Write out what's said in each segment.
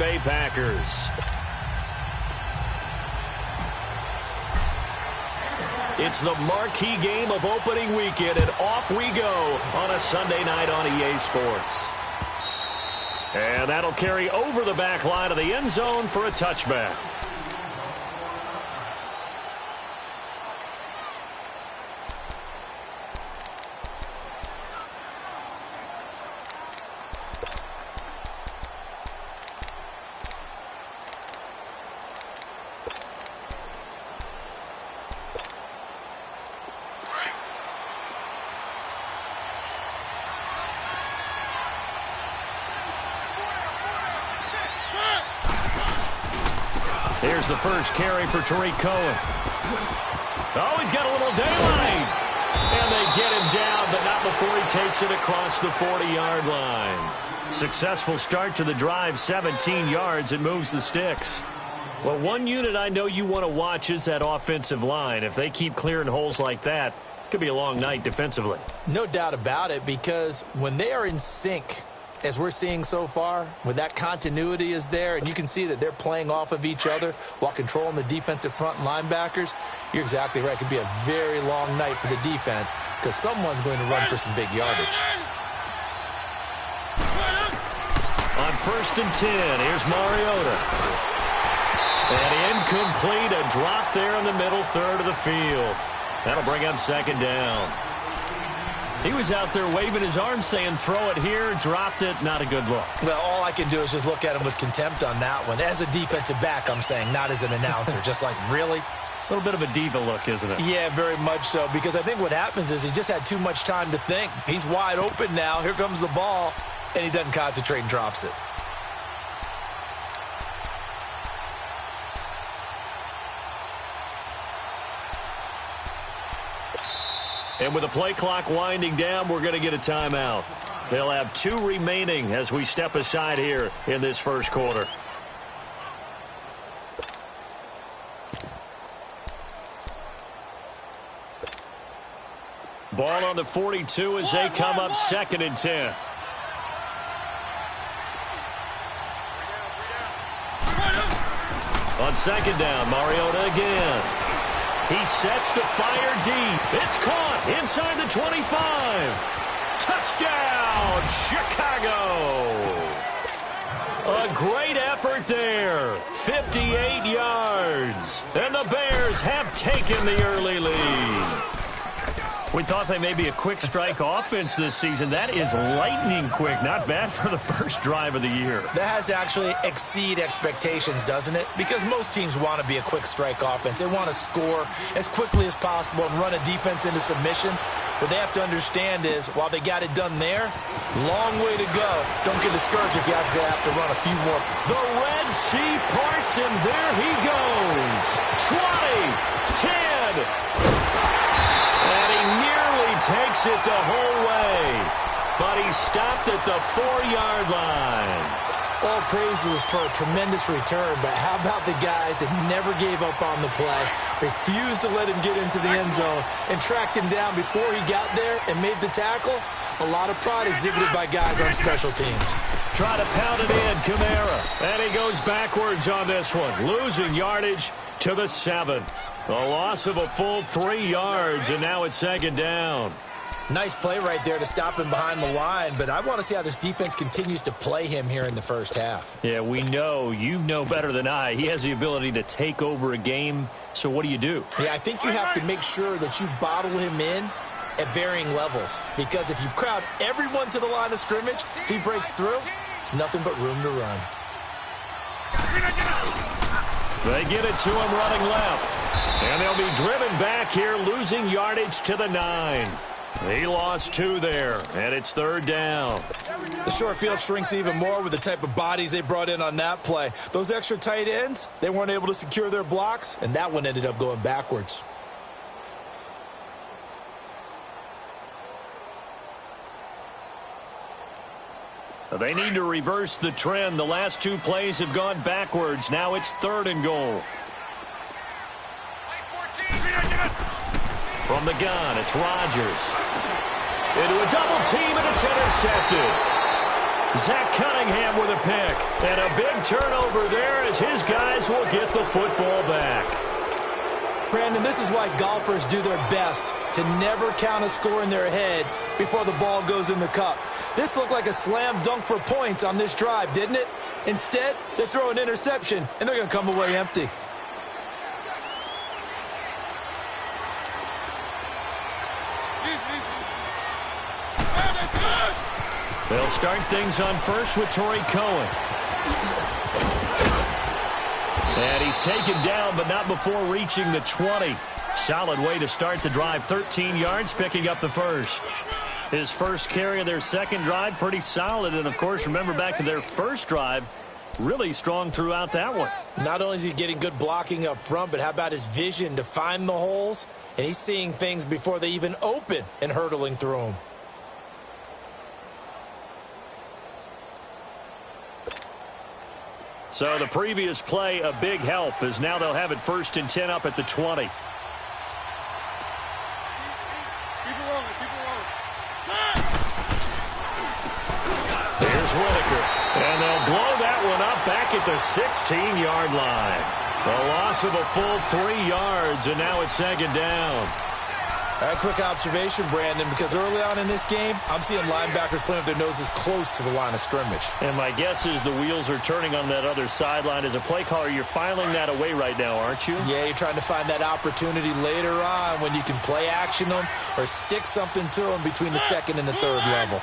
Bay Packers. It's the marquee game of opening weekend, and off we go on a Sunday night on EA Sports. And that'll carry over the back line of the end zone for a touchback. Here's the first carry for Tariq Cohen. Oh, he's got a little daylight. And they get him down, but not before he takes it across the 40-yard line. Successful start to the drive, 17 yards. It moves the sticks. Well, one unit I know you want to watch is that offensive line. If they keep clearing holes like that, it could be a long night defensively. No doubt about it, because when they are in sync, as we're seeing so far, when that continuity is there, and you can see that they're playing off of each other while controlling the defensive front linebackers, you're exactly right. It could be a very long night for the defense because someone's going to run for some big yardage. On 1st and 10, here's Mariota. And incomplete, a drop there in the middle third of the field. That'll bring up 2nd down. He was out there waving his arms saying, throw it here, dropped it, not a good look. Well, all I can do is just look at him with contempt on that one. As a defensive back, I'm saying, not as an announcer. Just like, really? A little bit of a diva look, isn't it? Yeah, very much so, because I think what happens is he just had too much time to think. He's wide open now. Here comes the ball, and he doesn't concentrate and drops it. And with the play clock winding down, we're going to get a timeout. They'll have 2 remaining as we step aside here in this first quarter. Ball on the 42 as they come up 2nd and 10. On 2nd down, Mariota again. He sets to fire deep. It's caught inside the 25. Touchdown, Chicago. A great effort there. 58 yards. And the Bears have taken the early lead. We thought they may be a quick strike offense this season. That is lightning quick. Not bad for the first drive of the year. That has to actually exceed expectations, doesn't it? Because most teams want to be a quick strike offense. They want to score as quickly as possible and run a defense into submission. What they have to understand is, while they got it done there, long way to go. Don't get discouraged if you actually have to run a few more. The Red Sea parts, and there he goes. 20, 10. And he nearly takes it the whole way. But he stopped at the 4-yard line. All praises for a tremendous return, but how about the guys that never gave up on the play, refused to let him get into the end zone, and tracked him down before he got there and made the tackle? A lot of pride exhibited by guys on special teams. Try to pound it in, Kamara. And he goes backwards on this one, losing yardage to the 7. A loss of a full 3 yards, and now it's 2nd down. Nice play right there to stop him behind the line, but I want to see how this defense continues to play him here in the first half. Yeah, we know. You know better than I. He has the ability to take over a game, so what do? Yeah, I think you have to make sure that you bottle him in at varying levels, because if you crowd everyone to the line of scrimmage, if he breaks through, it's nothing but room to run. They get it to him running left, and they'll be driven back here, losing yardage to the 9. He lost 2 there, and it's 3rd down. The short field shrinks even more with the type of bodies they brought in on that play. Those extra tight ends, they weren't able to secure their blocks, and that one ended up going backwards. They need to reverse the trend. The last 2 plays have gone backwards. Now it's 3rd and goal. From the gun, it's Rodgers. Into a double team, and it's intercepted. Zach Cunningham with a pick. And a big turnover there as his guys will get the football back. Brandon, this is why golfers do their best to never count a score in their head before the ball goes in the cup. This looked like a slam dunk for points on this drive, didn't it? Instead, they throw an interception, and they're going to come away empty. They'll start things on first with Torrey Cohen. And he's taken down, but not before reaching the 20. Solid way to start the drive. 13 yards, picking up the first. His first carry of their second drive, pretty solid. And, of course, remember back to their first drive, really strong throughout that one. Not only is he getting good blocking up front, but how about his vision to find the holes? And he's seeing things before they even open and hurtling through them. So the previous play, a big help, as now they'll have it 1st and 10 up at the 20. Here's Whitaker. And they'll blow that one up back at the 16-yard line. A loss of a full 3 yards, and now it's 2nd down. A quick observation, Brandon, because early on in this game, I'm seeing linebackers playing with their noses close to the line of scrimmage. And my guess is the wheels are turning on that other sideline. As a play caller, you're filing that away right now, aren't you? Yeah, you're trying to find that opportunity later on when you can play action them or stick something to them between the 2nd and the 3rd level.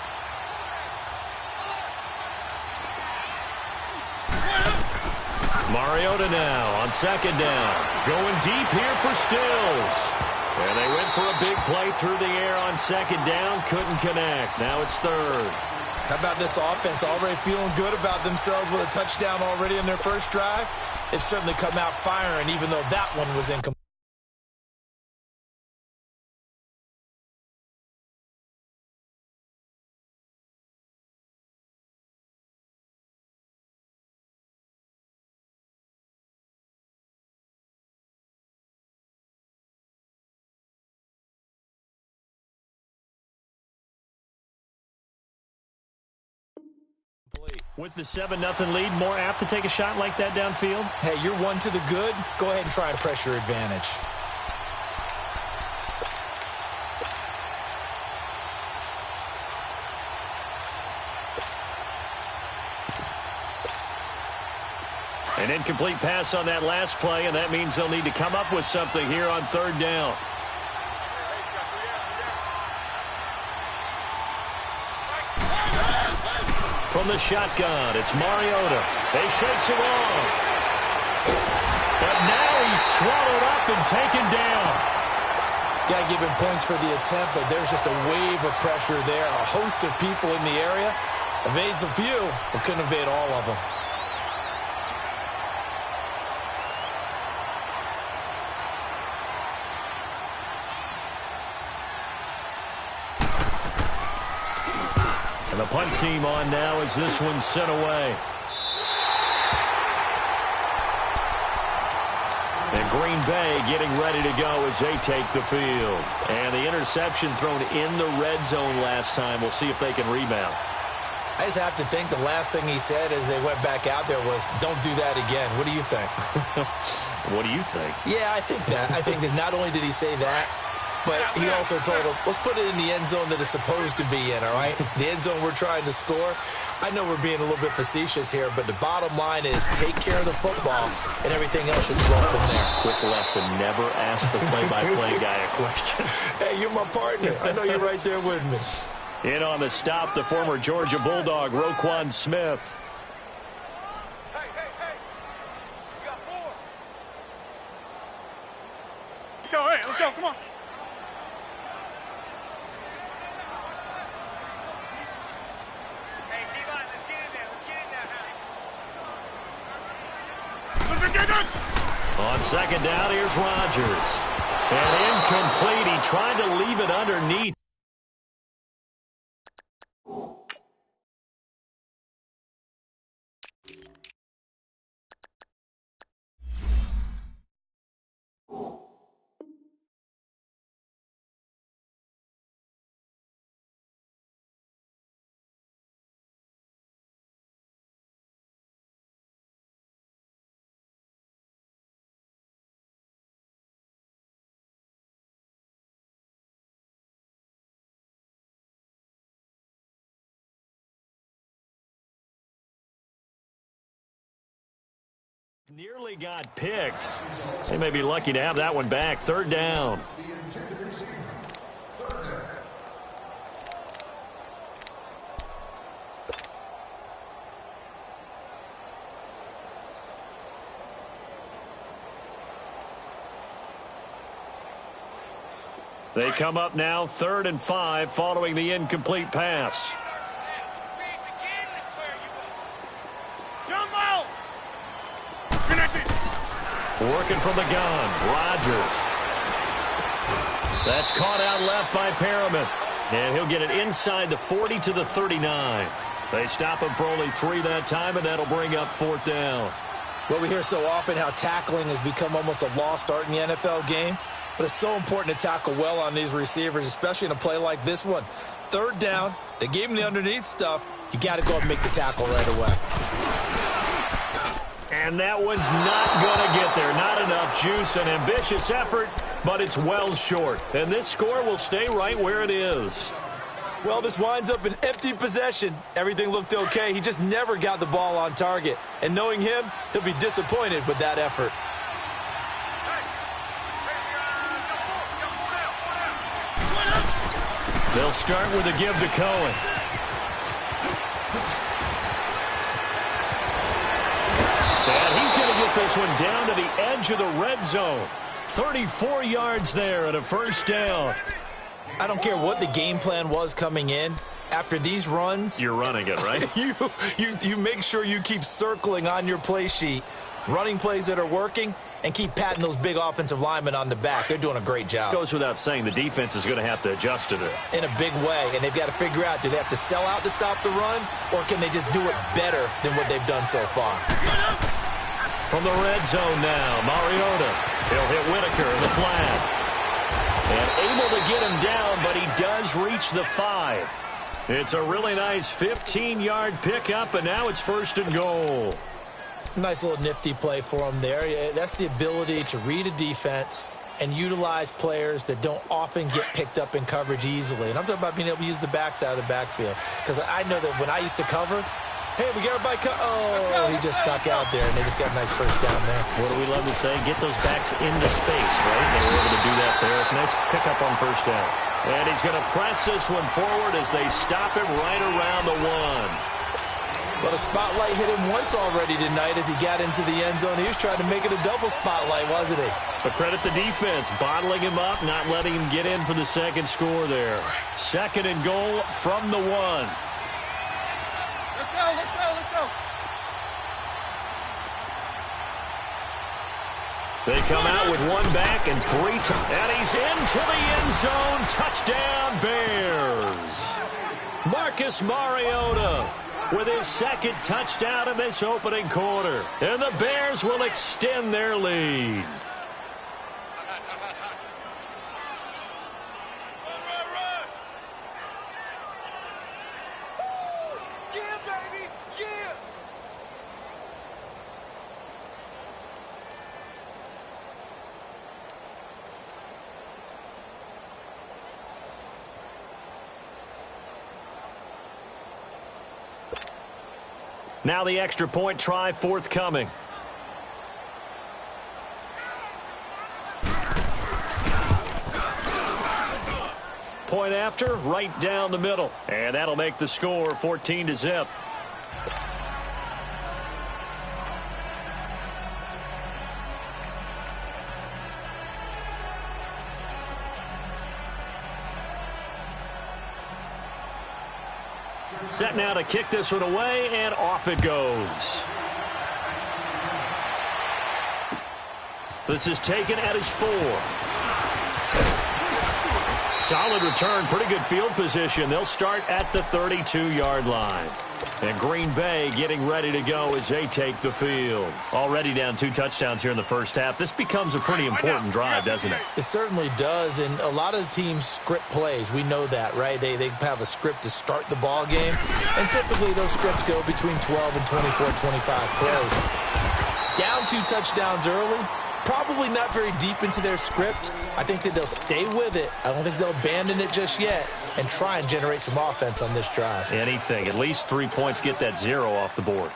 Mariota now on 2nd down. Going deep here for Stills. And they went for a big play through the air on 2nd down. Couldn't connect. Now it's 3rd. How about this offense already feeling good about themselves with a touchdown already in their first drive? It's certainly come out firing, even though that one was incomplete. With the 7-0 lead, more apt to take a shot like that downfield? Hey, you're one to the good. Go ahead and try and press your advantage. An incomplete pass on that last play, and that means they'll need to come up with something here on 3rd down. From the shotgun, it's Mariota. They shakes it off. But now he's swallowed up and taken down. Got to give him points for the attempt, but there's just a wave of pressure there. A host of people in the area. Evades a few, but couldn't evade all of them. The punt team on now as this one's sent away. And Green Bay getting ready to go as they take the field. And the interception thrown in the red zone last time. We'll see if they can rebound. I just have to think the last thing he said as they went back out there was, don't do that again. What do you think? What do you think? Yeah, I think that. I think that not only did he say that, but he also told him, let's put it in the end zone that it's supposed to be in, all right? The end zone we're trying to score. I know we're being a little bit facetious here, but the bottom line is take care of the football, and everything else should flow from there. Quick lesson, never ask the play-by-play guy a question. Hey, you're my partner. I know you're right there with me. In on the stop, the former Georgia Bulldog, Roquan Smith. Hey, you got 4. Let's go, hey, let's go, come on. Hey, D-line, let's get in there, On 2nd down, here's Rodgers. And incomplete. He tried to leave it underneath. Nearly got picked. They may be lucky to have that one back. Third down. They come up now 3rd and 5 following the incomplete pass. Jumbo! Connected! Working from the gun, Rodgers. That's caught out left by Perriman. And he'll get it inside the 40 to the 39. They stop him for only 3 that time, and that'll bring up 4th down. Well, we hear so often how tackling has become almost a lost art in the NFL game. But it's so important to tackle well on these receivers, especially in a play like this one. 3rd down, they gave him the underneath stuff. You got to go and make the tackle right away. And that one's not going to get there. Not enough juice. An ambitious effort, but it's well short. And this score will stay right where it is. Well, this winds up an empty possession. Everything looked okay. He just never got the ball on target. And knowing him, he'll be disappointed with that effort. They'll start with a give to Cohen. And he's going to get this one down to the edge of the red zone. 34 yards there and a 1st down. I don't care what the game plan was coming in. After these runs, you're running it, right? you make sure you keep circling on your play sheet, running plays that are working, and keep patting those big offensive linemen on the back. They're doing a great job. Goes without saying the defense is going to have to adjust to it. In a big way, and they've got to figure out, do they have to sell out to stop the run, or can they just do it better than what they've done so far? From the red zone now, Mariota. He'll hit Whitaker in the flat. And able to get him down, but he does reach the 5. It's a really nice 15-yard pickup, and now it's 1st and goal. Nice little nifty play for him there. That's the ability to read a defense and utilize players that don't often get picked up in coverage easily. And I'm talking about being able to use the backside of the backfield. Because I know that when I used to cover, hey, we got everybody oh, he just snuck out there, and they just got a nice 1st down there. What do we love to say? Get those backs into space, right? They were able to do that there. Nice pickup on 1st down. And he's going to press this one forward as they stop him right around the 1. But a spotlight hit him once already tonight as he got into the end zone. He was trying to make it a double spotlight, wasn't he? But credit the defense, bottling him up, not letting him get in for the 2nd score there. 2nd and goal from the 1. Let's go, let's go, let's go. They come out with 1 back and 3 and he's into the end zone. Touchdown, Bears. Marcus Mariota with his 2nd touchdown in this opening quarter. And the Bears will extend their lead. Now the extra point try forthcoming. Point after, right down the middle. And that'll make the score 14-0. Set now to kick this one away, and off it goes. This is taken at his 4. Solid return, pretty good field position. They'll start at the 32-yard line. And Green Bay getting ready to go as they take the field. Already down 2 touchdowns here in the first half. This becomes a pretty important drive, doesn't it? It certainly does, and a lot of the teams script plays. We know that, right? They have a script to start the ball game, and typically those scripts go between 12 and 24, 25 plays. Down 2 touchdowns early, probably not very deep into their script. I think that they'll stay with it. I don't think they'll abandon it just yet and try and generate some offense on this drive. Anything. At least 3 points, get that 0 off the board.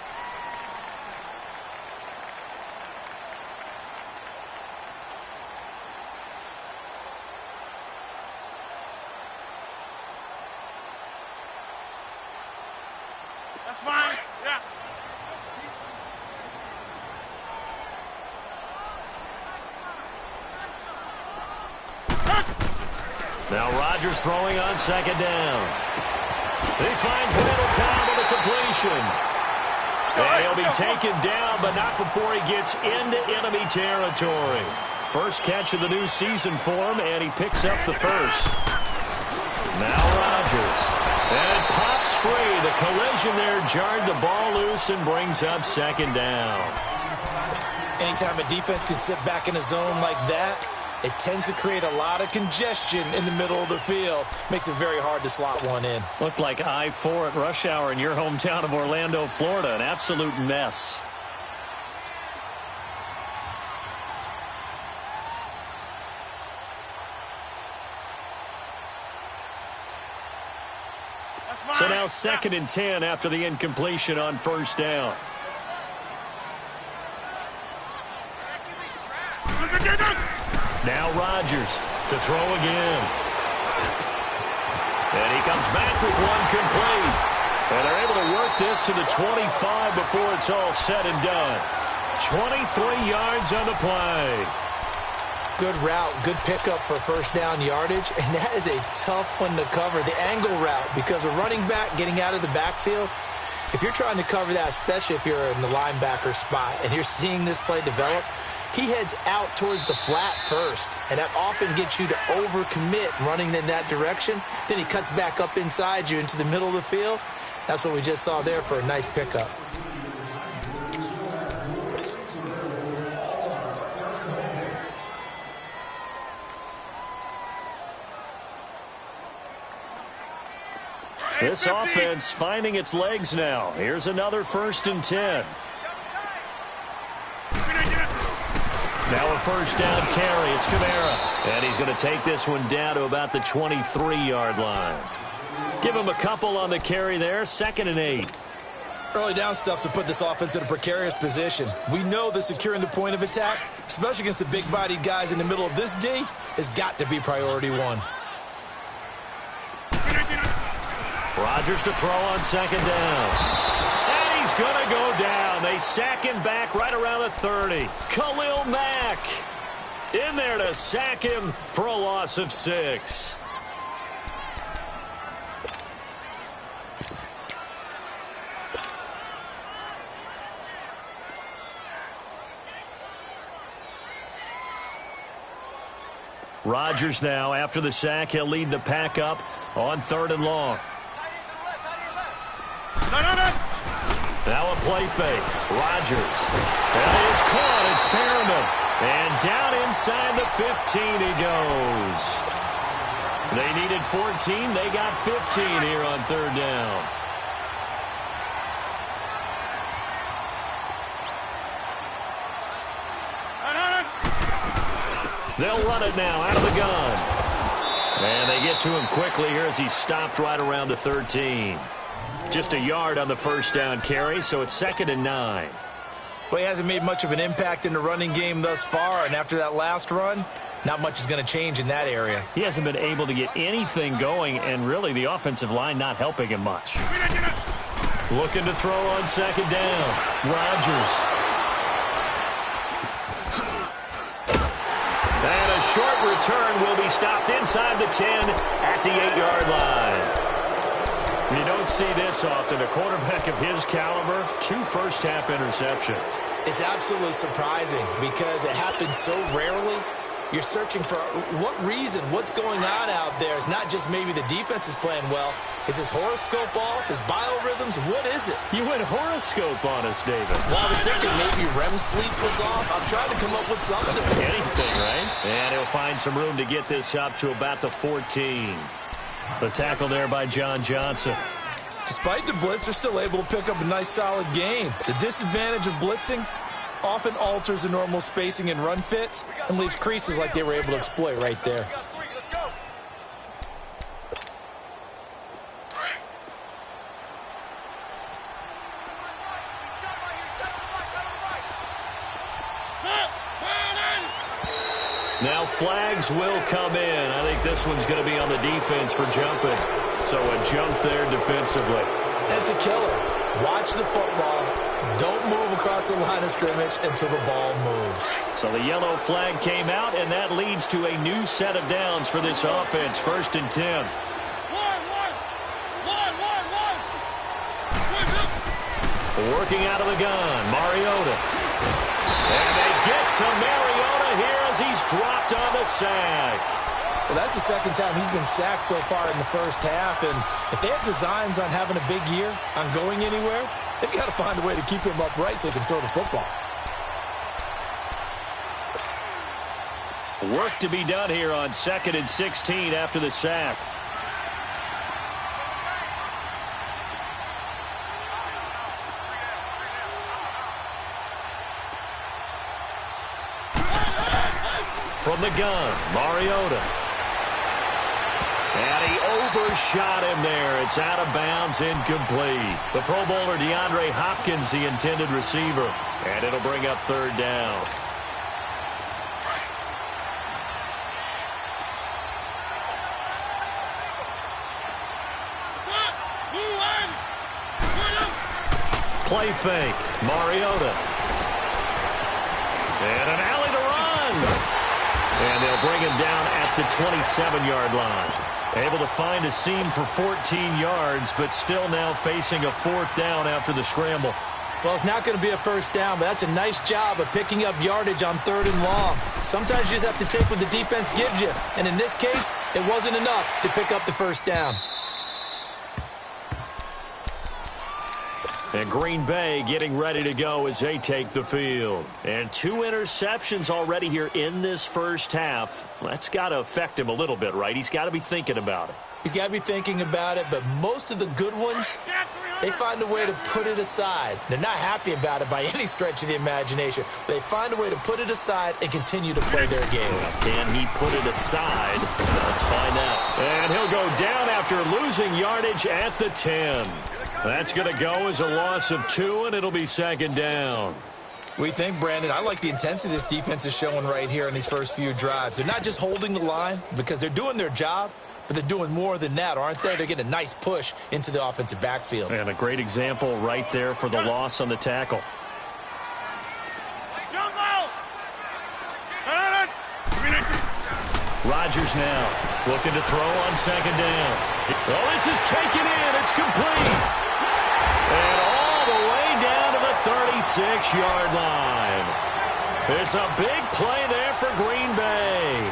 Now Rodgers throwing on second down. He finds Randall Cobb with a completion. And he'll be taken down, but not before he gets into enemy territory. First catch of the new season for him, and he picks up the first. Now Rodgers. And it pops free. The collision there jarred the ball loose and brings up second down. Anytime a defense can sit back in a zone like that, it tends to create a lot of congestion in the middle of the field. Makes it very hard to slot one in. Looked like I-4 at rush hour in your hometown of Orlando, Florida. An absolute mess. So now 2nd and 10 after the incompletion on first down. Now Rodgers to throw again. And he comes back with one complete. And they're able to work this to the 25 before it's all said and done. 23 yards on the play. Good route, good pickup for first down yardage, and that is a tough one to cover, the angle route, because a running back getting out of the backfield, if you're trying to cover that, especially if you're in the linebacker spot and you're seeing this play develop, he heads out towards the flat first, and that often gets you to overcommit running in that direction. Then he cuts back up inside you into the middle of the field. That's what we just saw there for a nice pickup. This offense finding its legs now. Here's another 1st and 10. Now a first down carry. It's Kamara. And he's going to take this one down to about the 23-yard line. Give him a couple on the carry there. 2nd and 8. Early down stuff to put this offense in a precarious position. We know that securing the point of attack, especially against the big-bodied guys in the middle of this D, has got to be priority one. Rodgers to throw on 2nd down. And he's going to go down. They sack him back right around the 30. Khalil Mack in there to sack him for a loss of 6. Rodgers now, after the sack, he'll lead the pack up on 3rd and long. Now a play fake. Rodgers. That is caught. It's Perriman. And down inside the 15 he goes. They needed 14. They got 15 here on 3rd down. They'll run it now out of the gun. And they get to him quickly here as he's stopped right around the 13. Just a yard on the first down carry, so it's 2nd and 9. Well, he hasn't made much of an impact in the running game thus far, and after that last run, not much is going to change in that area. He hasn't been able to get anything going, and really the offensive line not helping him much. Looking to throw on 2nd down. Rodgers. And a short return will be stopped inside the 10 at the 8-yard line. You don't see this often. A quarterback of his caliber, 2 first-half interceptions. It's absolutely surprising because it happens so rarely. You're searching for what reason, what's going on out there. It's not just maybe the defense is playing well. Is his horoscope off? His biorhythms? What is it? You went horoscope on us, David. Well, I was thinking maybe REM sleep was off. I'm trying to come up with something. Anything, right? And he'll find some room to get this up to about the 14. The tackle there by John Johnson. Despite the blitz, they're still able to pick up a nice, solid gain. The disadvantage of blitzing often alters the normal spacing and run fits and leaves creases like they were able to exploit right there. Now flags will come in. I think this one's going to be on the defense for jumping. So a jump there defensively. That's a killer. Watch the football. Don't move across the line of scrimmage until the ball moves. So the yellow flag came out, and that leads to a new set of downs for this offense. 1st and 10. Working out of the gun, Mariota. And they get to Mariota here as he's dropped on the sack. Well, that's the second time he's been sacked so far in the first half. And if they have designs on having a big year, on going anywhere, they've got to find a way to keep him upright so he can throw the football. Work to be done here on 2nd and 16 after the sack. From the gun, Mariota. And he overshot him there. It's out of bounds, incomplete. The Pro Bowler DeAndre Hopkins, the intended receiver. And it'll bring up 3rd down. Play fake, Mariota. And an alley to run. And they'll bring him down at the 27-yard line. Able to find a seam for 14 yards, but still now facing a 4th down after the scramble. Well, it's not going to be a first down, but that's a nice job of picking up yardage on 3rd and long. Sometimes you just have to take what the defense gives you. And in this case, it wasn't enough to pick up the first down. And Green Bay getting ready to go as they take the field. And 2 interceptions already here in this first half. That's got to affect him a little bit, right? He's got to be thinking about it. He's got to be thinking about it, but most of the good ones, they find a way to put it aside. They're not happy about it by any stretch of the imagination. They find a way to put it aside and continue to play their game. Well, can he put it aside? Let's find out. And he'll go down after losing yardage at the 10. That's going to go as a loss of 2, and it'll be 2nd down. We think, Brandon, I like the intensity this defense is showing right here in these first few drives. They're not just holding the line because they're doing their job, but they're doing more than that, aren't they? They're getting a nice push into the offensive backfield. And a great example right there for the loss on the tackle. Rodgers now looking to throw on 2nd down. Oh, this is taken in. It's complete. And all the way down to the 36-yard line. It's a big play there for Green Bay.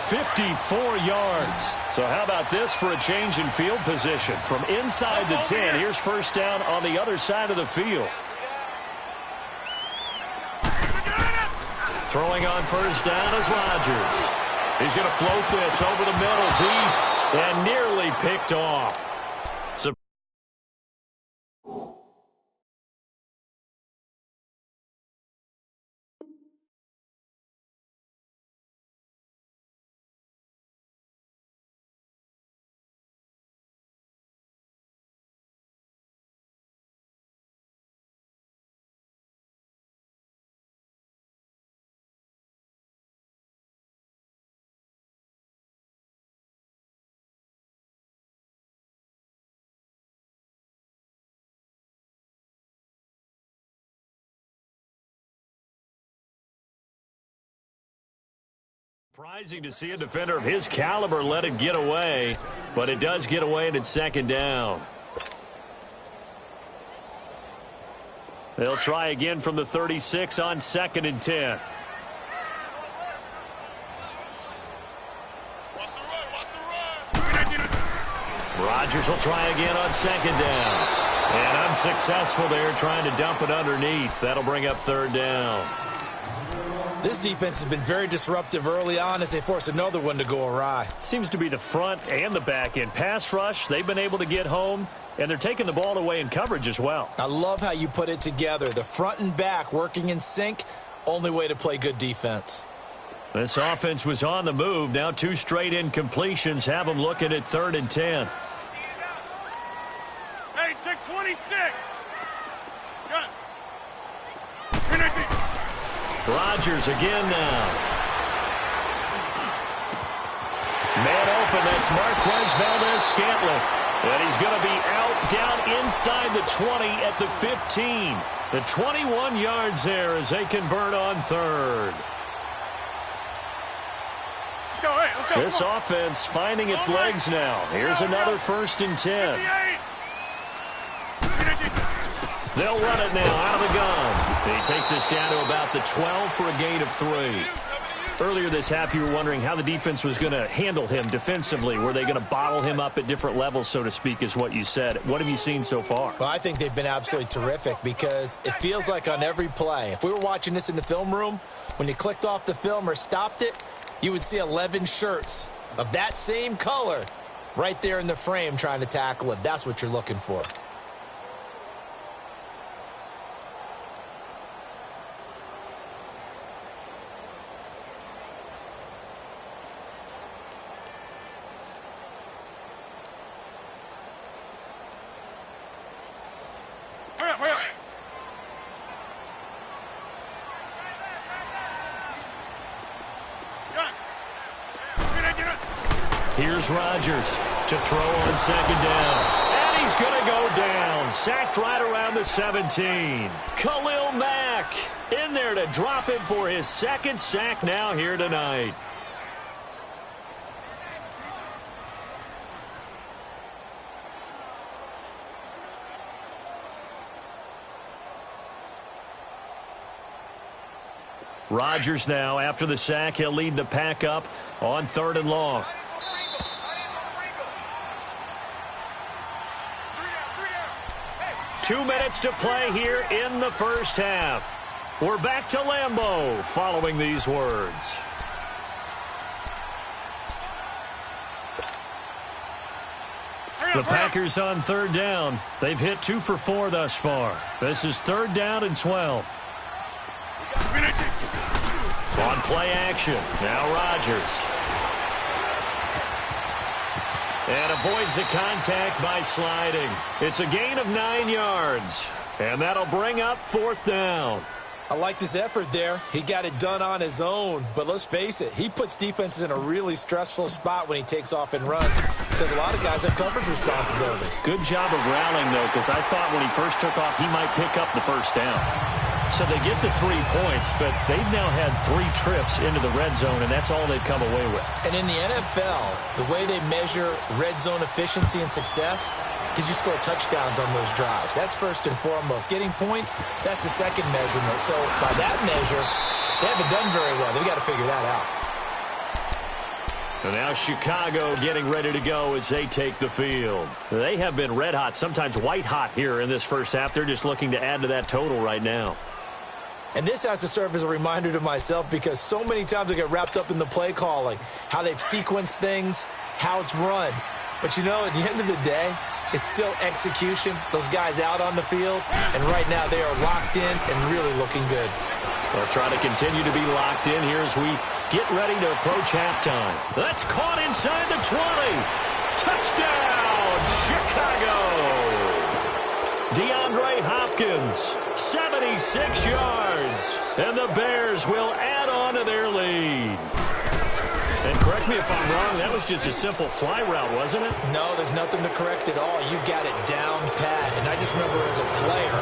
54 yards. So how about this for a change in field position? From inside the 10, here's 1st down on the other side of the field. Throwing on 1st down is Rodgers. He's going to float this over the middle deep and nearly picked off. Surprising to see a defender of his caliber let it get away, but it does get away and it's 2nd down. They'll try again from the 36 on 2nd and 10. Rodgers will try again on 2nd down. And unsuccessful there, trying to dump it underneath. That'll bring up 3rd down. This defense has been very disruptive early on as they force another one to go awry. Seems to be the front and the back end. Pass rush, they've been able to get home, and they're taking the ball away in coverage as well. I love how you put it together. The front and back working in sync, only way to play good defense. This offense was on the move. Now 2 straight incompletions have them looking at 3rd and 10. Hey, check 26. Got Rodgers again now. Man open, that's Marquez Valdez-Scantling. And he's going to be out down inside the 20 at the 15. The 21 yards there as they convert on third. Let's go. This offense finding its legs now. Here's another 1st and 10. They'll run it now out of the gun. He takes us down to about the 12 for a gain of 3. Earlier this half, you were wondering how the defense was going to handle him defensively. Were they going to bottle him up at different levels, so to speak, is what you said. What have you seen so far? Well, I think they've been absolutely terrific because it feels like on every play, if we were watching this in the film room, when you clicked off the film or stopped it, you would see 11 shirts of that same color right there in the frame trying to tackle it. That's what you're looking for. Hurry up. Here's Rodgers to throw on 2nd down. And he's going to go down. Sacked right around the 17. Khalil Mack in there to drop him for his 2nd sack now here tonight. Rodgers now, after the sack, he'll lead the pack up on 3rd and long. Hey. 2 minutes to play here in the first half. We're back to Lambeau following these words. The Packers on 3rd down. They've hit 2 for 4 thus far. This is 3rd down and 12. On play action, now Rodgers. And avoids the contact by sliding. It's a gain of 9 yards. And that'll bring up 4th down. I liked his effort there. He got it done on his own. But let's face it, he puts defenses in a really stressful spot when he takes off and runs because a lot of guys have coverage responsibilities. Good job of rallying, though, because I thought when he first took off, he might pick up the 1st down. So they get the 3 points, but they've now had 3 trips into the red zone, and that's all they've come away with. And in the NFL, the way they measure red zone efficiency and success, did you score touchdowns on those drives? That's first and foremost. Getting points, that's the second measurement. So by that measure, they haven't done very well. They've got to figure that out. And now Chicago getting ready to go as they take the field. They have been red hot, sometimes white hot here in this first half. They're just looking to add to that total right now. And this has to serve as a reminder to myself because so many times I get wrapped up in the play calling, how they've sequenced things, how it's run. But, you know, at the end of the day, it's still execution. Those guys out on the field, and right now they are locked in and really looking good. They'll try to continue to be locked in here as we get ready to approach halftime. That's caught inside the 20. Touchdown, Chicago. DeAndre Hopkins, 76 yards. And the Bears will add on to their lead. And correct me if I'm wrong, that was just a simple fly route, wasn't it? No, there's nothing to correct at all. You got it down pat. And I just remember as a player,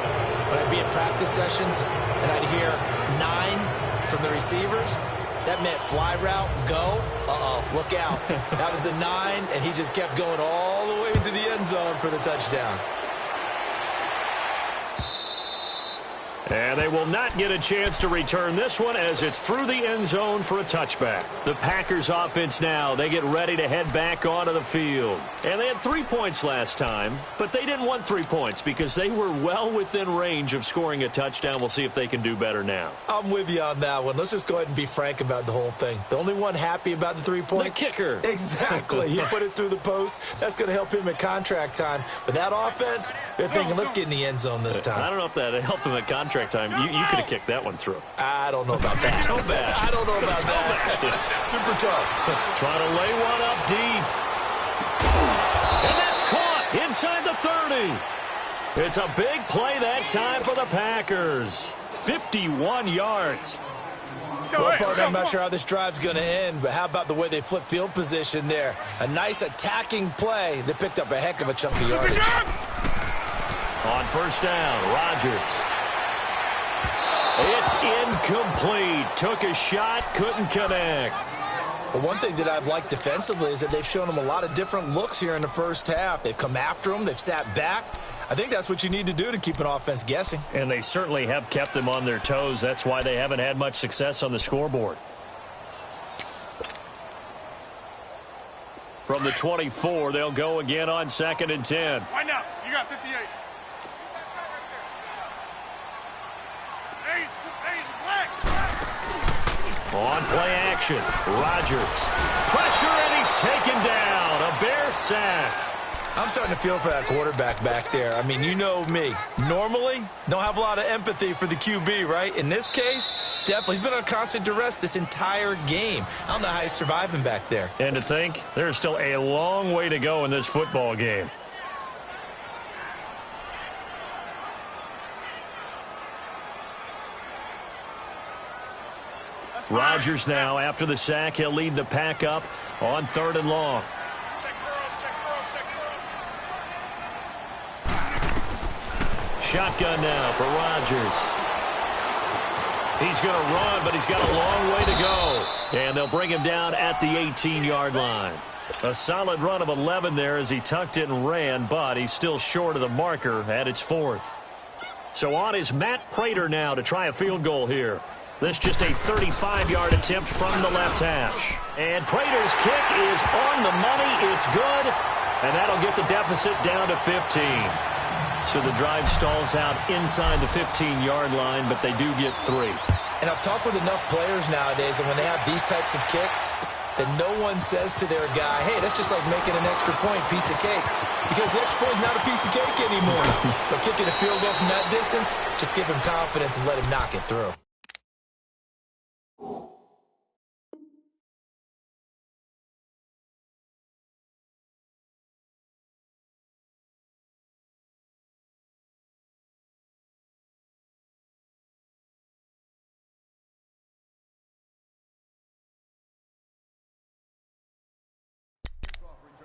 when I'd be at practice sessions and I'd hear 9 from the receivers, that meant fly route, go, look out. That was the 9, and he just kept going all the way into the end zone for the touchdown. And they will not get a chance to return this one as it's through the end zone for a touchback. The Packers offense now, they get ready to head back onto the field. And they had 3 points last time, but they didn't want 3 points because they were well within range of scoring a touchdown. We'll see if they can do better now. I'm with you on that one. Let's just go ahead and be frank about the whole thing. The only one happy about the 3-point? The kicker. Exactly. He put it through the post. That's going to help him at contract time. But that offense, they're thinking, let's get in the end zone this time. I don't know if that helped him at contract time. You could have kicked that one through. I don't know about that. Toe bash. I don't know about that. Super tough. Trying to lay one up deep. And that's caught inside the 30. It's a big play that time for the Packers. 51 yards. Well, partner, I'm not sure how this drive's going to end, but how about the way they flip field position there? A nice attacking play that picked up a heck of a chunk of yardage. On first down, Rodgers. It's incomplete. Took a shot, couldn't connect. Well, one thing that I've liked defensively is that they've shown them a lot of different looks here in the first half. They've come after them. They've sat back. I think that's what you need to do to keep an offense guessing. And they certainly have kept them on their toes. That's why they haven't had much success on the scoreboard. From the 24, they'll go again on 2nd and 10. Right now, you got 58. On play action, Rodgers. Pressure, and he's taken down. A Bear sack. I'm starting to feel for that quarterback back there. I mean, you know me. Normally, don't have a lot of empathy for the QB, right? In this case, definitely. He's been on constant duress this entire game. I don't know how he's surviving back there. And to think, there's still a long way to go in this football game. Rodgers now, after the sack, he'll lead the pack up on 3rd and long. Shotgun now for Rodgers. He's going to run, but he's got a long way to go. And they'll bring him down at the 18-yard line. A solid run of 11 there as he tucked it and ran, but he's still short of the marker at its 4th. So on is Matt Prater now to try a field goal here. This just a 35-yard attempt from the left hash. And Prater's kick is on the money. It's good. And that'll get the deficit down to 15. So the drive stalls out inside the 15-yard line, but they do get 3. And I've talked with enough players nowadays, and when they have these types of kicks, that no one says to their guy, hey, that's just like making an extra point, piece of cake. Because the extra point is not a piece of cake anymore. But kicking a field goal from that distance, just give him confidence and let him knock it through.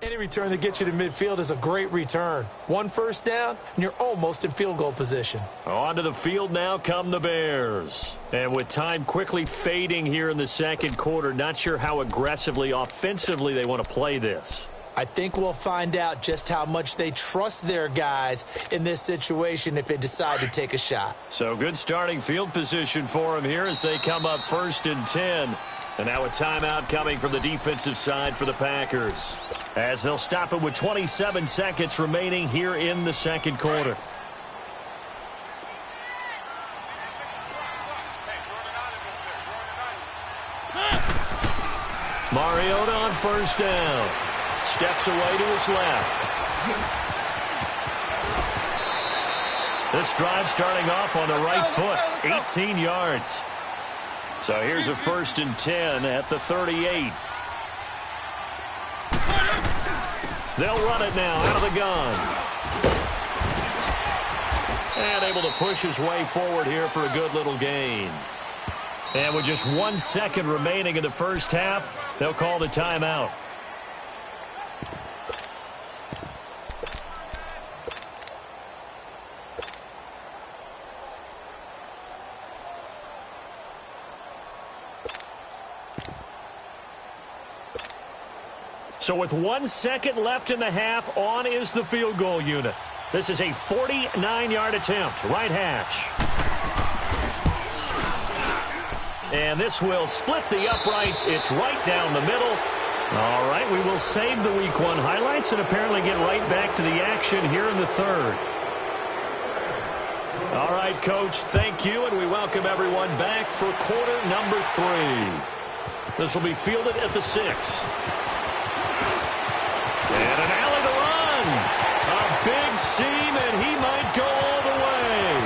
Any return that gets you to midfield is a great return. 1 first down, and you're almost in field goal position. Onto the field now come the Bears. And with time quickly fading here in the second quarter, not sure how aggressively, offensively they want to play this. I think we'll find out just how much they trust their guys in this situation if they decide to take a shot. So good starting field position for them here as they come up 1st and 10. And now a timeout coming from the defensive side for the Packers, as they'll stop it with 27 seconds remaining here in the second quarter. Mariota on first down. Steps away to his left. This drive starting off on the right foot. 18 yards. So here's a 1st and 10 at the 38. They'll run it now out of the gun. And able to push his way forward here for a good little gain. And with just 1 second remaining in the first half, they'll call the timeout. So with 1 second left in the half, on is the field goal unit. This is a 49-yard attempt, right hash. And this will split the uprights. It's right down the middle. All right, we will save the Week 1 highlights and apparently get right back to the action here in the third. All right, Coach, thank you, and we welcome everyone back for quarter number 3. This will be fielded at the 6. And an alley to run. A big seam, and he might go all the way.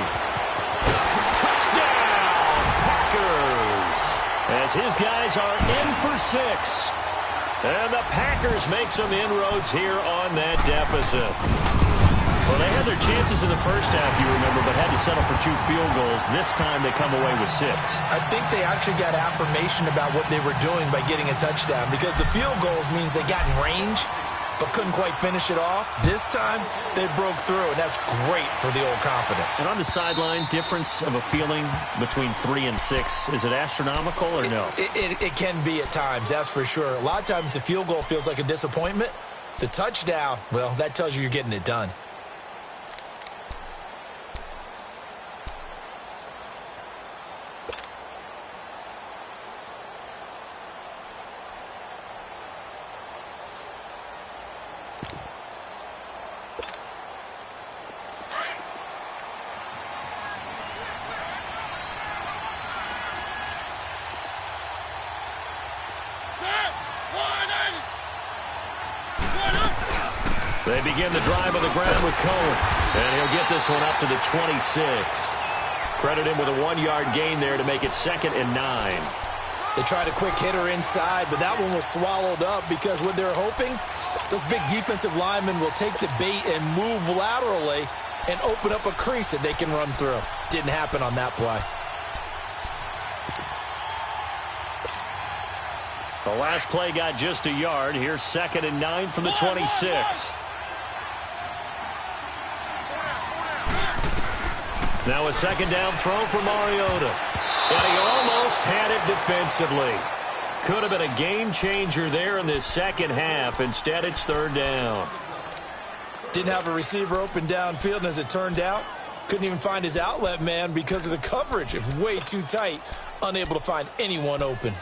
Touchdown, Packers. As his guys are in for 6. And the Packers make some inroads here on that deficit. Well, they had their chances in the first half, you remember, but had to settle for 2 field goals. This time they come away with 6. I think they actually got affirmation about what they were doing by getting a touchdown, because the field goals means they got in range but couldn't quite finish it off. This time they broke through, and that's great for the old confidence. And on the sideline, difference of a feeling between 3 and 6, is it astronomical or no? It can be at times, that's for sure. A lot of times the field goal feels like a disappointment. The touchdown, well, that tells you you're getting it done. They begin the drive on the ground with Cohen, and he'll get this one up to the 26. Credit him with a 1-yard gain there to make it 2nd and 9. They tried a quick hitter inside, but that one was swallowed up because what they're hoping, those big defensive linemen will take the bait and move laterally and open up a crease that they can run through. Didn't happen on that play. The last play got just a yard. Here's 2nd and 9 from the 26. Now a 2nd down throw for Mariota. And he almost had it defensively. Could have been a game changer there in this second half. Instead, it's 3rd down. Didn't have a receiver open downfield, and as it turned out, couldn't even find his outlet man because of the coverage. It was way too tight, unable to find anyone open.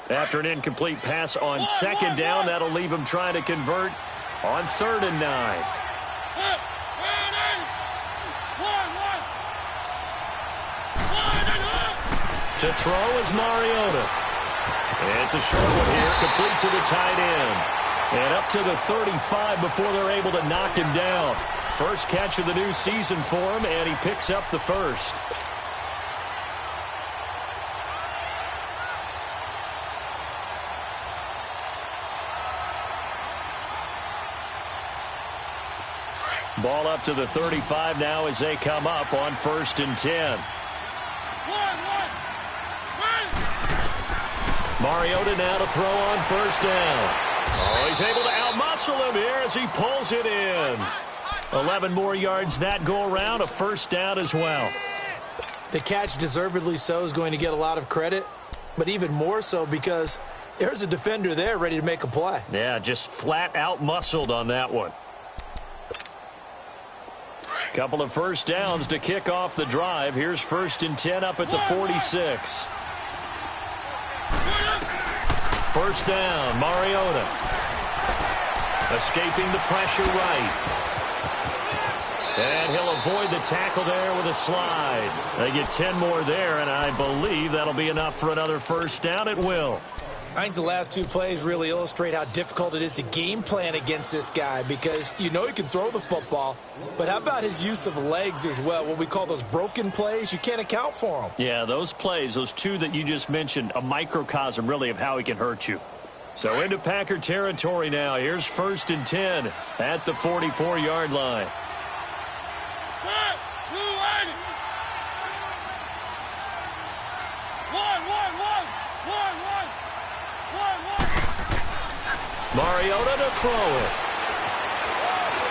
After an incomplete pass on 2nd down, that'll leave him trying to convert on 3rd and 9. To throw is Mariota. It's a short one here, complete to the tight end. And up to the 35 before they're able to knock him down. First catch of the new season for him, and he picks up the first. Ball up to the 35 now as they come up on 1st and 10. Mariota now to throw on 1st down. Oh, he's able to outmuscle him here as he pulls it in. 11 more yards that go around, a 1st down as well. The catch, deservedly so, is going to get a lot of credit, but even more so because there's a defender there ready to make a play. Yeah, just flat out muscled on that one. Couple of 1st downs to kick off the drive. Here's 1st and 10 up at the 46. 1st down, Mariota. Escaping the pressure right. And he'll avoid the tackle there with a slide. They get 10 more there, and I believe that'll be enough for another 1st down. It will. I think the last 2 plays really illustrate how difficult it is to game plan against this guy because you know he can throw the football, but how about his use of legs as well? What we call those broken plays, you can't account for them. Yeah, those plays, those 2 that you just mentioned, a microcosm really of how he can hurt you. So into Packer territory now. Here's 1st and 10 at the 44-yard line. Mariota to throw it.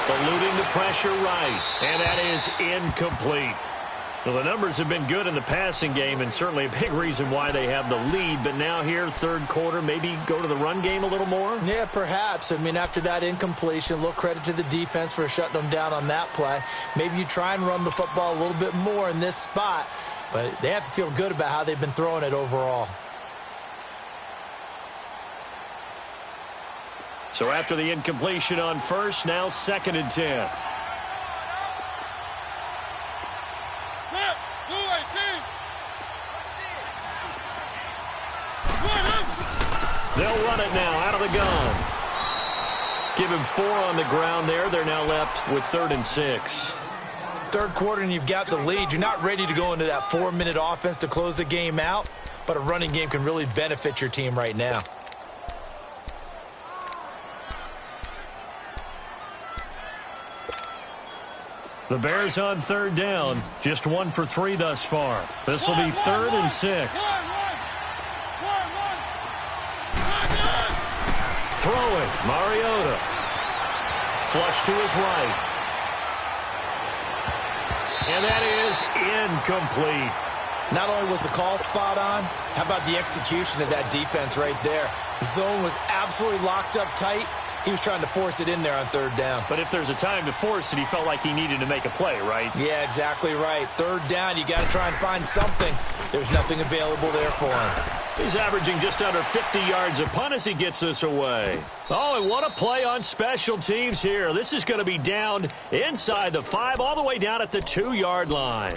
Eluding the pressure right. And that is incomplete. Well, the numbers have been good in the passing game and certainly a big reason why they have the lead. But now here, 3rd quarter, maybe go to the run game a little more? Yeah, perhaps. I mean, after that incompletion, a little credit to the defense for shutting them down on that play. Maybe you try and run the football a little bit more in this spot. But they have to feel good about how they've been throwing it overall. So after the incompletion on 1st, now 2nd and 10. They'll run it now out of the gun. Give him 4 on the ground there. They're now left with 3rd and 6. 3rd quarter and you've got the lead. You're not ready to go into that 4-minute offense to close the game out. but a running game can really benefit your team right now. The Bears on third down, just 1 for 3 thus far. This will be 3rd and 6. Throwing, Mariota. Flush to his right. And that is incomplete. Not only was the call spot on, how about the execution of that defense right there? The zone was absolutely locked up tight. He was trying to force it in there on third down. But if there's a time to force it, he felt like he needed to make a play, right? Yeah, exactly right. Third down, you got to try and find something. There's nothing available there for him. He's averaging just under 50 yards a punt as he gets this away. Oh, and what a play on special teams here. This is going to be down inside the 5, all the way down at the 2-yard line.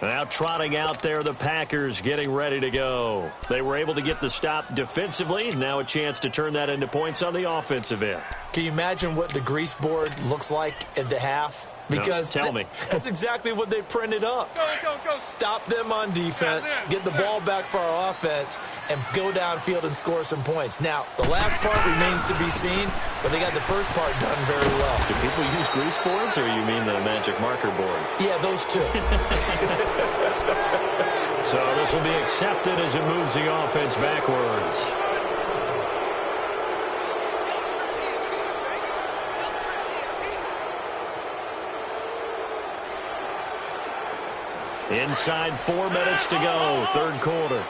Now trotting out there, the Packers getting ready to go. They were able to get the stop defensively. Now a chance to turn that into points on the offensive end. Can you imagine what the grease board looks like at the half? Because no, tell me. That's exactly what they printed up. Go. Stop them on defense, get the ball back for our offense, and go downfield and score some points. Now, the last part remains to be seen, but they got the first part done very well. Do people use grease boards, or you mean the magic marker boards? Yeah, those two. So this will be accepted as it moves the offense backwards. Inside 4 minutes to go, third quarter.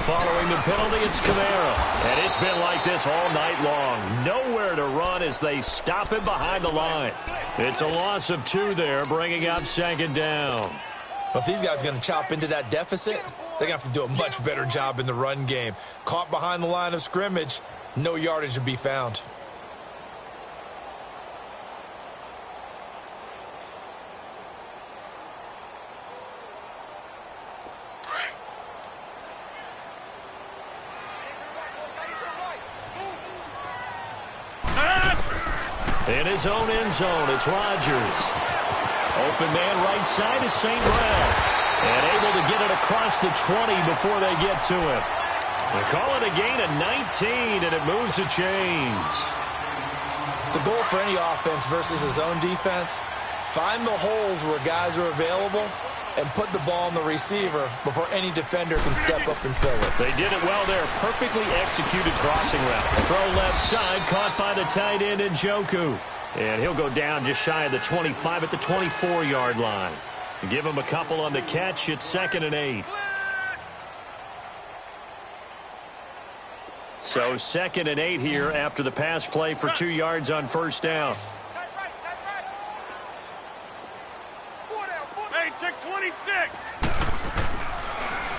Following the penalty, it's Kamara. And it's been like this all night long. Nowhere to run as they stop him behind the line. It's a loss of 2 there, bringing up second down. Well, if these guys are going to chop into that deficit, they're going to have to do a much better job in the run game. Caught behind the line of scrimmage, no yardage to be found. In his own end zone, it's Rodgers. Open man right side is St. Brown. And able to get it across the 20 before they get to it. They call it a gain of 19, and it moves the chains. The goal for any offense versus his own defense, find the holes where guys are available and put the ball on the receiver before any defender can step up and fill it. They did it well there. Perfectly executed crossing route. Throw left side, caught by the tight end Njoku. And he'll go down just shy of the 25 at the 24-yard line. Give him a couple on the catch. It's 2nd and 8. So 2nd and 8 here after the pass play for 2 yards on first down. Hey, check 26.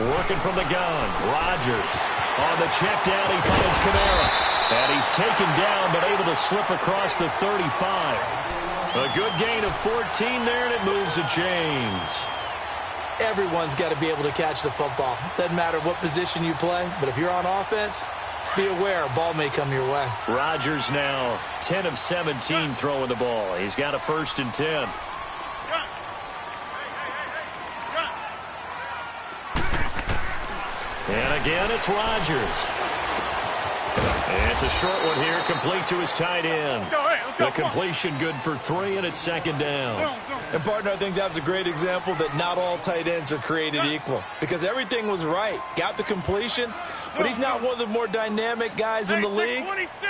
Working from the gun. Rodgers on the check down. He finds Kamara. And he's taken down but able to slip across the 35. A good gain of 14 there, and it moves the chains. Everyone's got to be able to catch the football. Doesn't matter what position you play, but if you're on offense, be aware a ball may come your way. Rodgers now 10 of 17 throwing the ball. He's got a 1st and 10. And again, it's Rodgers. And it's a short one here, complete to his tight end. The completion good for 3, and it's 2nd down. And, partner, I think that's a great example that not all tight ends are created equal. Because everything was right. Got the completion, but he's not one of the more dynamic guys in the league.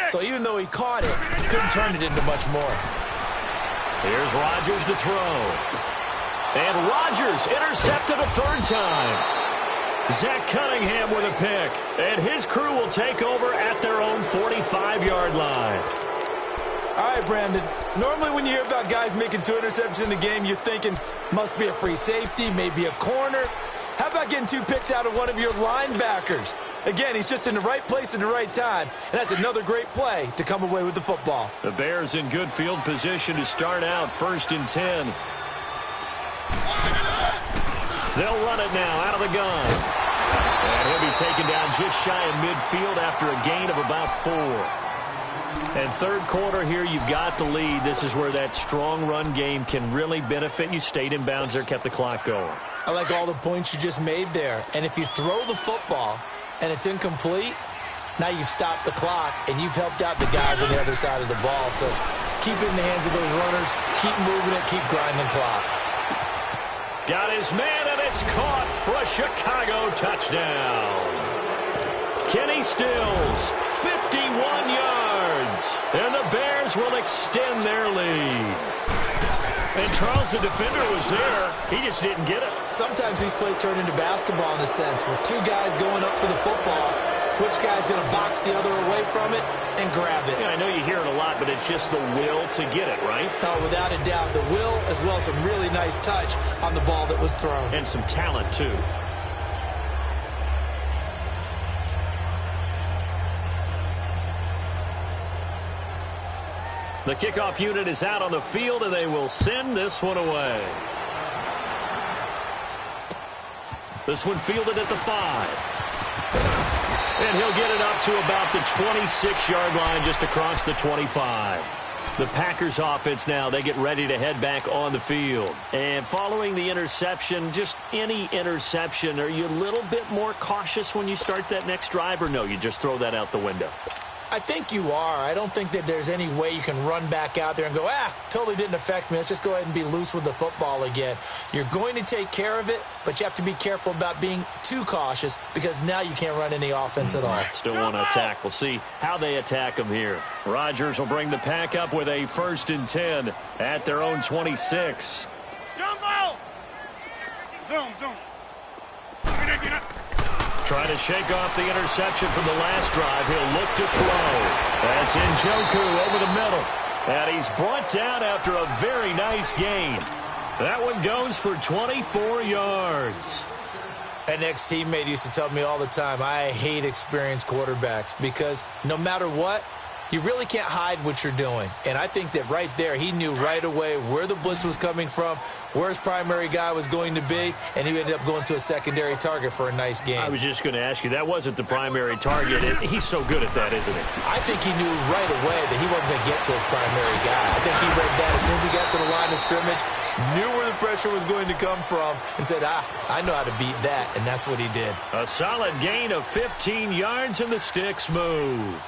So even though he caught it, couldn't turn it into much more. Here's Rodgers to throw. And Rodgers intercepted a 3rd time. Zach Cunningham with a pick, and his crew will take over at their own 45-yard line. All right, Brandon. Normally when you hear about guys making 2 interceptions in the game, you're thinking must be a free safety, maybe a corner. How about getting 2 picks out of one of your linebackers? Again, he's just in the right place at the right time, and that's another great play to come away with the football. The Bears in good field position to start out 1st and 10. They'll run it now out of the gun. And he'll be taken down just shy of midfield after a gain of about 4. And third quarter here, you've got the lead. This is where that strong run game can really benefit you. Stayed in bounds there, kept the clock going. I like all the points you just made there. And if you throw the football and it's incomplete, now you've stopped the clock and you've helped out the guys on the other side of the ball. So keep it in the hands of those runners. Keep moving it. Keep grinding clock. Got his man, and it's caught for a Chicago touchdown. Kenny Stills, 51 yards, and the Bears will extend their lead. And Charles, the defender, was there. He just didn't get it. Sometimes these plays turn into basketball in a sense, with two guys going up for the football. Which guy's going to box the other away from it and grab it? Yeah, I know you hear it a lot, but it's just the will to get it, right? Oh, without a doubt. The will, as well as some really nice touch on the ball that was thrown. And some talent, too. The kickoff unit is out on the field, and they will send this one away. This one fielded at the 5. And he'll get it up to about the 26-yard line, just across the 25. The Packers offense now, they get ready to head back on the field. And following the interception, just any interception, are you a little bit more cautious when you start that next drive, or no, you just throw that out the window? I think you are. I don't think that there's any way you can run back out there and go, totally didn't affect me. Let's just go ahead and be loose with the football again. You're going to take care of it, but you have to be careful about being too cautious because now you can't run any offense at all. Still want to attack. We'll see how they attack them here. Rodgers will bring the pack up with a 1st and 10 at their own 26. Jumbo! Zoom. Get up. Trying to shake off the interception from the last drive. He'll look to throw. That's Njoku over the middle. And he's brought down after a very nice gain. That one goes for 24 yards. An ex-teammate used to tell me all the time, I hate experienced quarterbacks because no matter what, you really can't hide what you're doing. And I think that right there, he knew right away where the blitz was coming from, where his primary guy was going to be, and he ended up going to a secondary target for a nice game. I was just going to ask you, that wasn't the primary target. He's so good at that, isn't he? I think he knew right away that he wasn't going to get to his primary guy. I think he read that as soon as he got to the line of scrimmage, knew where the pressure was going to come from, and said, I know how to beat that, and that's what he did. A solid gain of 15 yards in the stick smooth.